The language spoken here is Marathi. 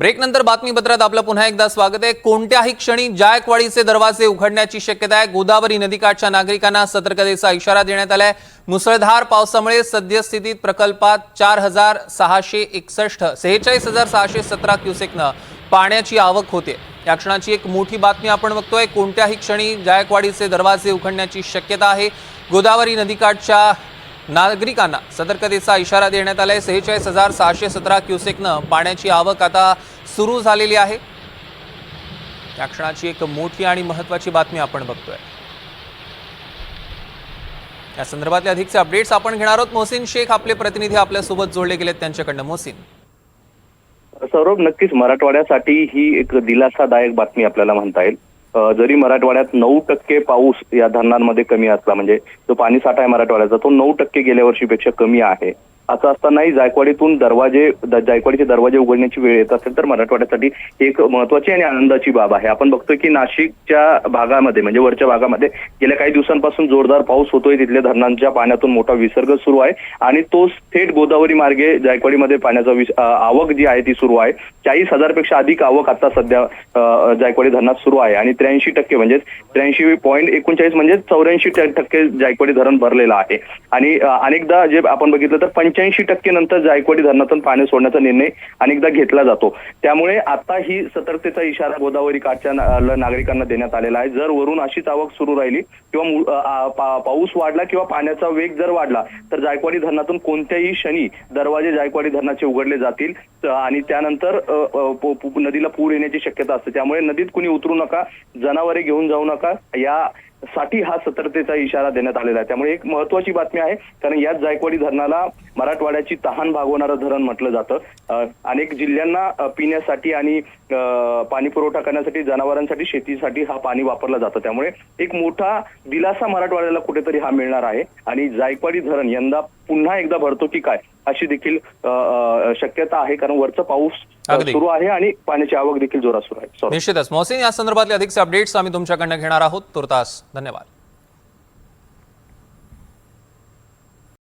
ब्रेकनंतर बातमीपत्रात आपलं पुन्हा एकदा स्वागत आहे। कोणत्याही क्षणी जायकवाडीचे दरवाजे उघडण्याची शक्यता आहे। गोदावरी नदीकाठच्या नागरिकांना सतर्कतेचा इशारा देण्यात आलाय। मुसळधार पावसामुळे सद्यस्थितीत प्रकल्पात 46,617 क्युसेकनं पाण्याची आवक होते। या क्षणाची एक मोठी बातमी आपण बघतोय। कोणत्याही क्षणी जायकवाडीचे दरवाजे उघडण्याची शक्यता आहे। गोदावरी नदीकाठच्या नागरिकांना सतर्कतेचा इशारा देण्यात आलाय। 46,617 क्युसेकनं पाण्याची आवक आता सुरू झालेली आहे। या क्षणाची एक मोठी आणि महत्त्वाची बातमी आपण बघतोय। या संदर्भातले अधिकचे अपडेट्स आपण घेणार आहोत। मोहसिन शेख आपले प्रतिनिधी आपल्या सोबत जोडले गेलेत, त्यांच्याकडनं। मोहसिन, सौरभ, नक्कीच मराठवाड्यासाठी ही एक दिलासादायक बातमी आपल्याला म्हणता येईल। जरी मराठवाड्यात 9% पाऊस या धरणांमध्ये कमी असला, म्हणजे जो पाणी साठा आहे मराठवाड्याचा तो 9% गेल्या वर्षीपेक्षा कमी आहे। असं असतानाही जायकवाडीचे दरवाजे उघडण्याची वेळ येत असेल तर मराठवाड्यासाठी एक महत्त्वाची आणि आनंदाची बाब आहे। आपण बघतोय की नाशिकच्या भागामध्ये, म्हणजे वरच्या भागामध्ये गेल्या काही दिवसांपासून जोरदार पाऊस होतोय। तिथल्या धरणांच्या पाण्यातून मोठा विसर्ग सुरू आहे आणि तो थेट गोदावरी मार्गे जायकवाडीमध्ये पाण्याचा आवक जी आहे ती सुरू आहे। 40,000 पेक्षा अधिक आवक आता सध्या जायकवाडी धरणात सुरू आहे आणि 83% म्हणजे 83.39 म्हणजे 84% जायकवाडी धरण भरलेलं आहे। आणि अनेकदा जे आपण बघितलं तर 85% नंतर जायकवाडी धरणातून पाणी सोडण्याचा निर्णय अनेकदा घेतला जातो। त्यामुळे आता ही सतर्कतेचा इशारा गोदावरी काठच्या नागरिकांना देण्यात आलेला आहे। जर वरून अशीच आवक सुरू राहिली किंवा पाऊस वाढला किंवा पाण्याचा वेग जर वाढला तर जायकवाडी धरणातून कोणत्याही क्षणी दरवाजे जायकवाडी धरणाचे उघडले जातील आणि त्यानंतर नदीला पूर येण्याची शक्यता असते। त्यामुळे नदीत कुणी उतरू नका, जनावरे घेऊन जाऊ नका, यासाठी हा सतर्कतेचा इशारा देण्यात आलेला आहे। त्यामुळे एक महत्त्वाची बातमी आहे, कारण याच जायकवाडी धरणाला मराठवाड्याची तहान भागवणारं धरण म्हटलं जातं। अनेक जिल्ह्यांना पिण्यासाठी आणि पाणी पुरवठा करण्यासाठी, जनावरांसाठी, शेतीसाठी हा पाणी वापरलं जातं। त्यामुळे एक मोठा दिलासा मराठवाड्याला कुठेतरी हा मिळणार आहे आणि जायकवाडी धरण यंदा पुन्हा एकदा भरतो की काय अशी देखील शक्यता आहे, कारण वरचा पाऊस सुरू आहे आणि पाण्याची आवक देखील जोरात सुरू आहे। निश्चितच मोहसिन, या संदर्भातले अधिकचे अपडेट्स आम्ही तुमच्याकडनं घेणार आहोत। तुर्तास धन्यवाद।